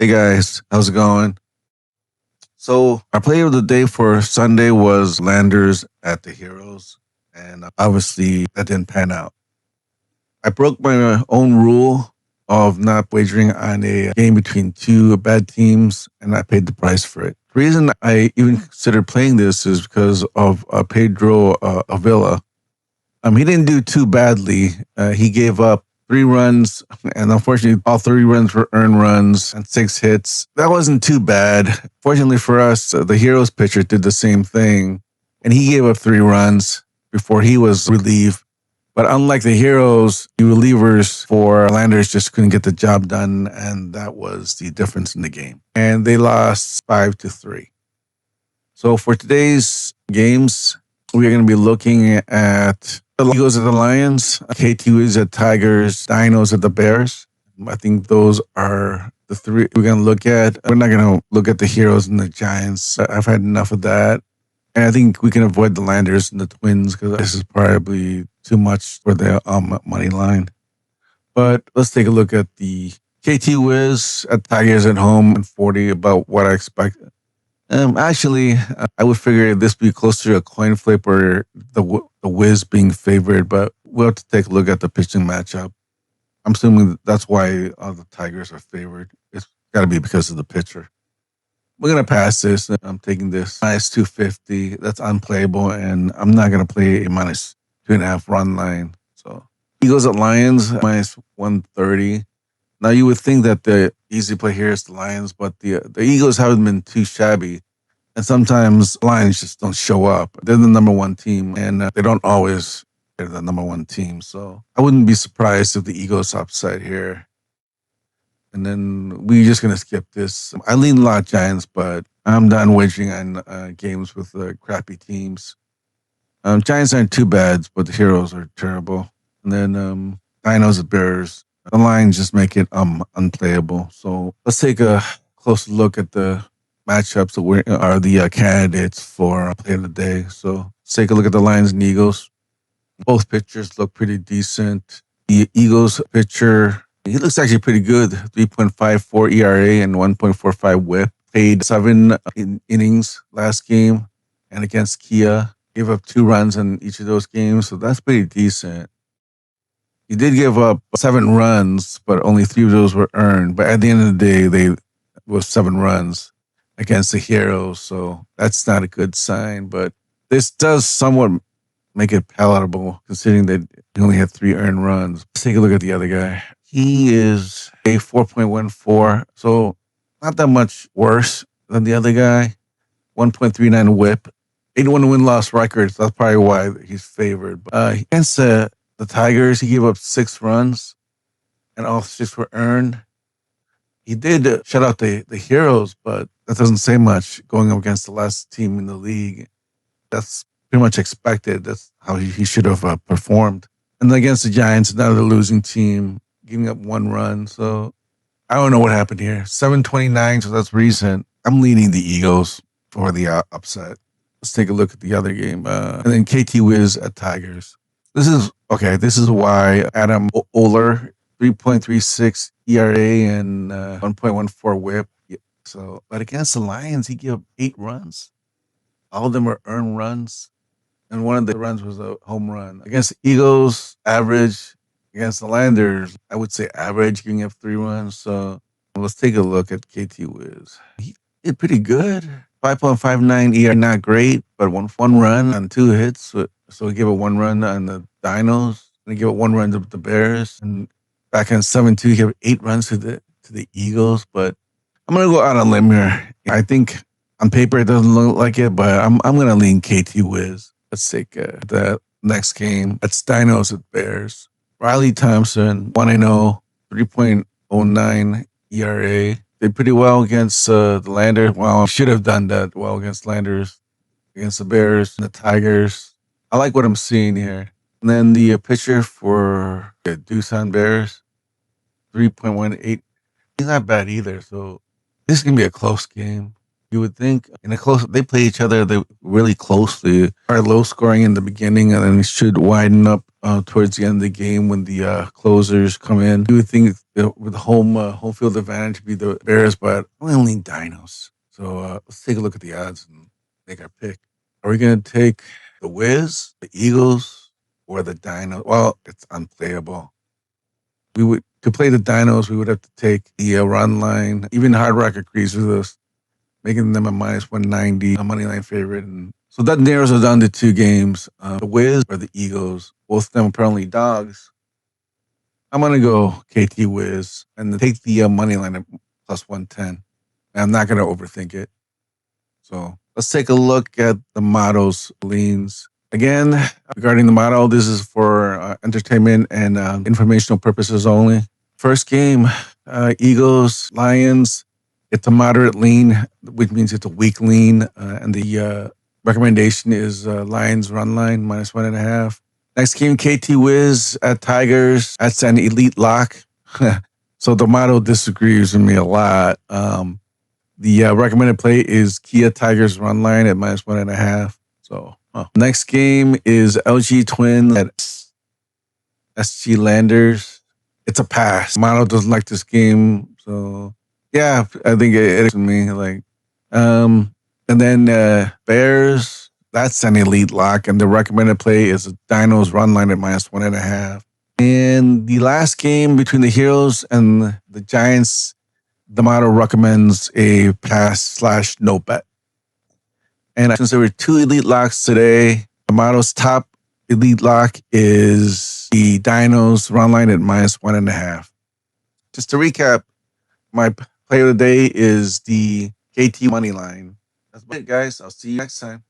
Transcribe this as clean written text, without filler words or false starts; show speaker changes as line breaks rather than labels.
Hey guys, how's it going? So our play of the day for Sunday was Landers at the Heroes, and obviously that didn't pan out. I broke my own rule of not wagering on a game between two bad teams, and I paid the price for it. The reason I even considered playing this is because of Pedro Avila. He didn't do too badly. He gave up 3 runs, and unfortunately, all 3 runs were earned runs and 6 hits. That wasn't too bad. Fortunately for us, the Heroes pitcher did the same thing, and he gave up 3 runs before he was relieved. But unlike the Heroes, the relievers for Landers just couldn't get the job done, and that was the difference in the game. And they lost 5-3. So for today's games, we're going to be looking at the Eagles at the Lions, KTUs at Tigers, Dinos at the Bears. I think those are the three we're going to look at. We're not going to look at the Heroes and the Giants. I've had enough of that. And I think we can avoid the Landers and the Twins because this is probably too much for the money line. But let's take a look at the KT Wiz at Tigers at home and 40, about what I expect. Actually, I would figure this would be closer to a coin flip or the Wiz being favored, but we'll have to take a look at the pitching matchup. I'm assuming that's why all the Tigers are favored. It's got to be because of the pitcher. We're going to pass this. I'm taking this minus 250. That's unplayable, and I'm not going to play a minus 2.5 run line. So Eagles at Lions, minus 130. Now, you would think that the easy play here is the Lions, but the Eagles haven't been too shabby. And sometimes Lions just don't show up. They're the number one team, and they don't always get the number one team. So I wouldn't be surprised if the Eagles upset here. And then we're just going to skip this. I lean a lot Giants, but I'm done wagering on games with crappy teams. Giants aren't too bad, but the Heroes are terrible. And then Dinos at Bears. The lines just make it unplayable. So let's take a closer look at the matchups that are the candidates for play of the day. So let's take a look at the Lions and Eagles. Both pitchers look pretty decent. The Eagles pitcher, he looks actually pretty good. 3.54 ERA and 1.45 WHIP. Played 7 innings last game, and against Kia, gave up 2 runs in each of those games. So that's pretty decent. He did give up 7 runs, but only 3 of those were earned. But at the end of the day, they was 7 runs against the Heroes, so that's not a good sign. But this does somewhat make it palatable, considering that he only had 3 earned runs. Let's take a look at the other guy. He is a 4.14, so not that much worse than the other guy. 1.39 WHIP, 81 win-loss records. That's probably why he's favored. But against the Tigers, he gave up 6 runs, and all 6 were earned. He did shut out the Heroes, but that doesn't say much going up against the last team in the league. That's pretty much expected. That's how he should have performed. And against the Giants, another losing team, giving up 1 run. So I don't know what happened here. 729, so that's recent. I'm leaning the Eagles for the upset. Let's take a look at the other game. And then KT Wiz at Tigers. This is why Adam Oler, 3.36 ERA and 1.14 WHIP. So, but against the Lions, he gave up 8 runs. All of them were earned runs, and one of the runs was a home run. Against the Eagles, average. Against the Landers, I would say average, giving up 3 runs. So let's take a look at KT Wiz. He did pretty good. 5.59 ERA, not great, but one run on 2 hits. So he gave a 1 run on the Dinos, and he gave a 1 run to the Bears. And back in 7-2, he gave 8 runs to the Eagles. But I'm gonna go out on a limb here. I think on paper it doesn't look like it, but I'm gonna lean KT Wiz. Let's take the next game. That's Dinos at Bears. Riley Thompson, 1-0, 3.09 ERA. Did pretty well against the Landers. Well, should have done that well against Landers, against the Bears and the Tigers. I like what I'm seeing here. And then the pitcher for the Doosan Bears, 3.18. He's not bad either. So this is going to be a close game. You would think they play each other really closely. Are low scoring in the beginning, and then it should widen up towards the end of the game when the closers come in. You would think with home field advantage be the Bears, but I only lean Dinos. So let's take a look at the odds and make our pick. Are we going to take the Wiz, the Eagles, or the Dinos? Well, it's unplayable. We would to play the Dinos. We would have to take the run line. Even Hard Rock agrees with us, making them a minus 190 a money line favorite. And so that narrows it down to two games: the Wiz or the Eagles. Both of them apparently dogs. I'm gonna go KT Wiz and take the money line at plus 110. And I'm not gonna overthink it. So let's take a look at the models leans. Again, regarding the model, this is for entertainment and informational purposes only. First game, Eagles, Lions. It's a moderate lean, which means it's a weak lean. And the recommendation is Lions run line minus 1.5. Next game, KT Wiz at Tigers. That's an elite lock. So the model disagrees with me a lot. The recommended play is Kia Tigers run line at minus 1.5. So next game is LG Twins at SG Landers. It's a pass. Mono doesn't like this game, so yeah, I think it is me. Like, and then Bears. That's an elite lock, and the recommended play is Dinos run line at minus 1.5. And the last game between the Heroes and the Giants, the model recommends a pass/no bet. And since there were two elite locks today, the model's top elite lock is the Dinos run line at minus 1.5. Just to recap, my play of the day is the KT money line. That's it, guys. I'll see you next time.